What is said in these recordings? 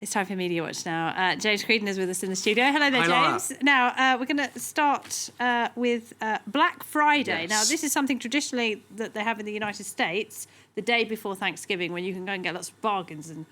It's time for Media Watch now. James Creedon is with us in the studio. Hello there, Hi, James. Now, we're going to start with Black Friday. Yes. Now, this is something traditionally that they have in the United States, the day before Thanksgiving, when you can go and get lots of bargains and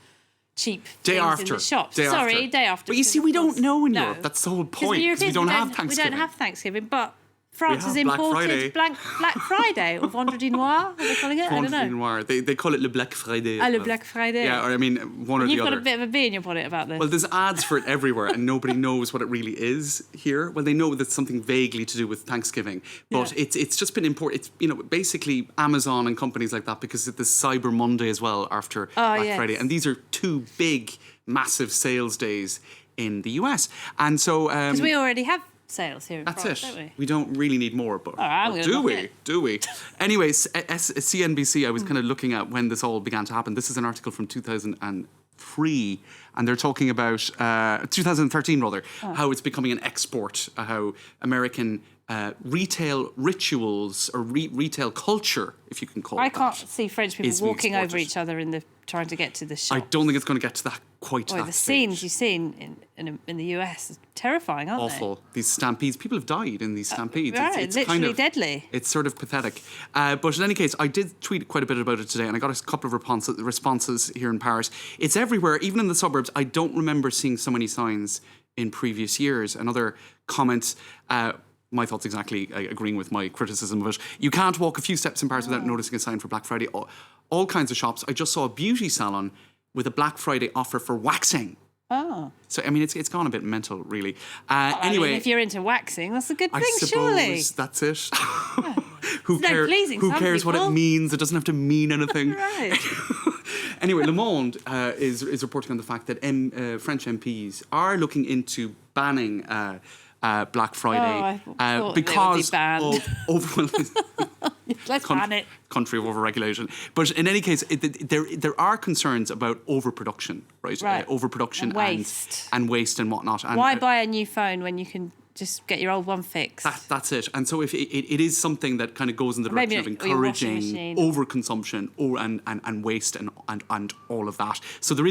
cheap things in the shops. Day after. But you see, we don't know in Europe. That's the whole point. Because we don't have Thanksgiving. We don't have Thanksgiving, but France has Black imported Black Friday, or Vendredi Noir, are they calling it? I don't know. Vendredi Noir. They call it Le Black Friday. Le Black Friday. Yeah, or I mean, one or the other. You've got a bit of a bee in your bonnet about this. Well, there's ads for it everywhere, and nobody knows what it really is here. Well, they know that's something vaguely to do with Thanksgiving, but it's just been imported. It's basically Amazon and companies like that, because it's the Cyber Monday as well after Black Friday, and these are two big, massive sales days in the US, and so because we already have sales here in France, don't we? We don't really need more, but do we? Do we? Anyways, CNBC, I was kind of looking at when this all began to happen. This is an article from 2003, and they're talking about 2013 rather, how it's becoming an export, how American retail rituals or retail culture, if you can call it that. I can't see French people walking over each other trying to get to the shop. I don't think it's going to get to that quite. The scenes you've seen in the US are terrifying, aren't they? Awful. These stampedes. People have died in these stampedes. It's literally kind of deadly. It's sort of pathetic. But in any case, I did tweet quite a bit about it today, and I got a couple of responses here in Paris. It's everywhere, even in the suburbs. I don't remember seeing so many signs in previous years. Another comment. My thoughts exactly agreeing with my criticism of it. You can't walk a few steps in Paris without noticing a sign for Black Friday. All kinds of shops. I just saw a beauty salon with a Black Friday offer for waxing. Oh. So, I mean, it's gone a bit mental, really. Anyway. I mean, if you're into waxing, that's a good thing, surely. That's it. Who cares what it means? It doesn't have to mean anything. Right. Anyway, Le Monde is reporting on the fact that French MPs are looking into banning Black Friday because of overwhelming Let's ban it. Country of overregulation. But in any case, there are concerns about overproduction, right? Overproduction and waste and whatnot. And why buy a new phone when you can just get your old one fixed? That's it. And so if it is something that kind of goes in the direction of encouraging overconsumption and waste and all of that. So there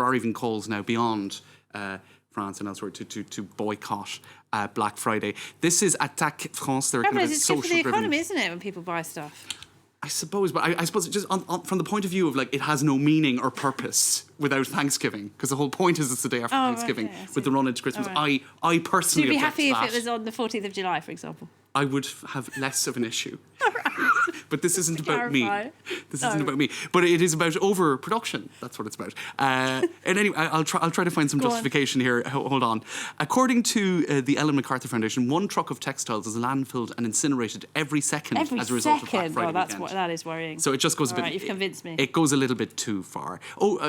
are even calls now beyond France and elsewhere to boycott Black Friday. This is Attaque France. They're kind of it's good for the economy, isn't it, when people buy stuff? I suppose, but I suppose just from the point of view of it has no meaning or purpose without Thanksgiving, because the whole point is it's the day after Thanksgiving with the run into Christmas. I personally would you be happy if it was on the 14th of July, for example? I would have less of an issue. But this isn't about me. This isn't about me. But it is about overproduction. That's what it's about. And anyway, I'll try to find some justification here. Hold on. According to the Ellen MacArthur Foundation, 1 truck of textiles is landfilled and incinerated every second as a result of Black Friday weekend. That is worrying. So it just goes a bit. Right, you've convinced me. It goes a little bit too far.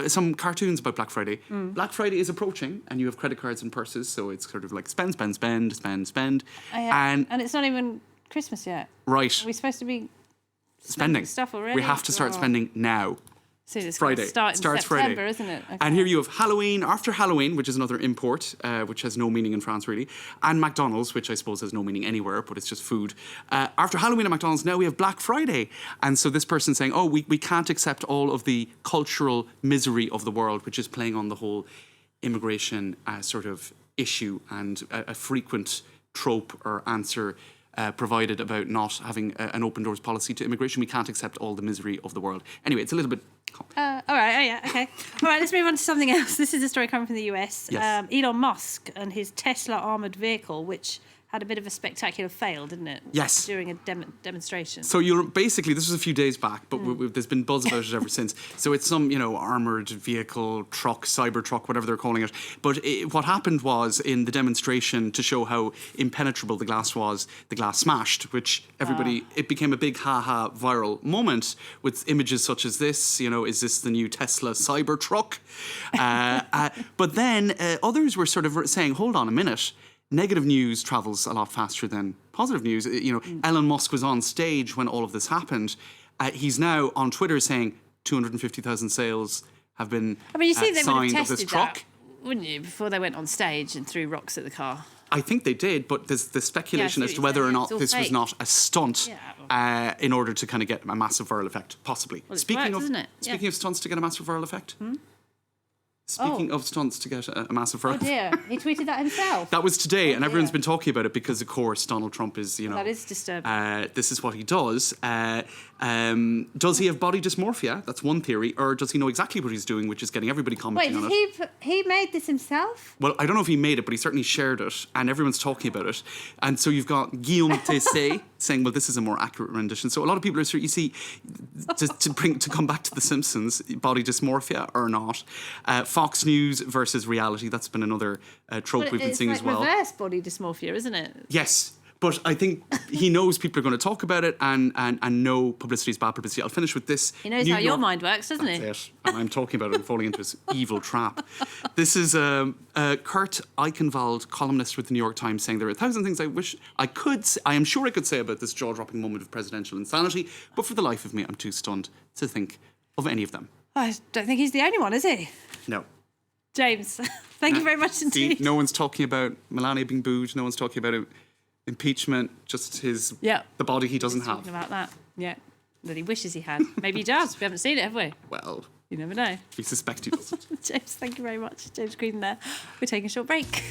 Some cartoons about Black Friday. Black Friday is approaching, and you have credit cards and purses, so it's sort of like spend. And it's not even Christmas yet. Right. Are we supposed to be spending stuff already? We have to start spending now. So it's Friday. Starts September, Friday, isn't it? Okay. And here you have Halloween, after Halloween, which is another import, which has no meaning in France really, and McDonald's, which I suppose has no meaning anywhere, but it's just food. After Halloween and McDonald's, now we have Black Friday. And so this person's saying, we can't accept all of the cultural misery of the world, which is playing on the whole immigration sort of issue, and a frequent trope or answer provided about not having an open doors policy to immigration. We can't accept all the misery of the world. Anyway, it's a little bit... all right, okay. All right, let's move on to something else. This is a story coming from the US. Yes. Elon Musk and his Tesla armoured vehicle, which had a bit of a spectacular fail, didn't it? Yes. During a demonstration. So this was a few days back, but there's been buzz about it ever since. So it's some, armoured vehicle, truck, Cybertruck, whatever they're calling it. But what happened was, in the demonstration, to show how impenetrable the glass was, the glass smashed, which it became a big ha-ha viral moment with images such as this, is this the new Tesla Cybertruck? But then others were sort of saying, hold on a minute, negative news travels a lot faster than positive news. Elon Musk was on stage when all of this happened. He's now on Twitter saying 250,000 sales have been signed of this truck. Wouldn't you, before they went on stage and threw rocks at the car? I think they did, but there's the speculation as to whether or not this was not a stunt in order to kind of get a massive viral effect, possibly. Well, speaking of stunts to get a massive viral effect, Speaking of stunts to get a massive rise. Oh dear, he tweeted that himself. That was today, and everyone's been talking about it because, of course, Donald Trump is, that is disturbing. This is what he does. Does he have body dysmorphia? That's one theory. Or does he know exactly what he's doing, which is getting everybody commenting on it? Wait, he made this himself? Well, I don't know if he made it, but he certainly shared it, and everyone's talking about it. And so you've got Guillaume Tessé saying, well, this is a more accurate rendition. So a lot of people are, you see, to come back to The Simpsons, body dysmorphia or not. Fox News versus reality, that's been another trope we've been seeing as well. It's reverse body dysmorphia, isn't it? Yes. But I think he knows people are going to talk about it, and no publicity is bad publicity. I'll finish with this. He knows how your mind works, doesn't he? That's it. And I'm talking about it and falling into his evil trap. This is Kurt Eichenwald, columnist with the New York Times, saying there are 1,000 things I wish I could say, I am sure I could say about this jaw-dropping moment of presidential insanity, but for the life of me, I'm too stunned to think of any of them. I don't think he's the only one, is he? No. James, thank you very much indeed. See, no one's talking about Melania being booed. No one's talking about impeachment. Just the body he doesn't have. Talking about that, that he wishes he had. Maybe he does. We haven't seen it, have we? Well, you never know. We suspect he doesn't. James, thank you very much. James Green there. We're taking a short break.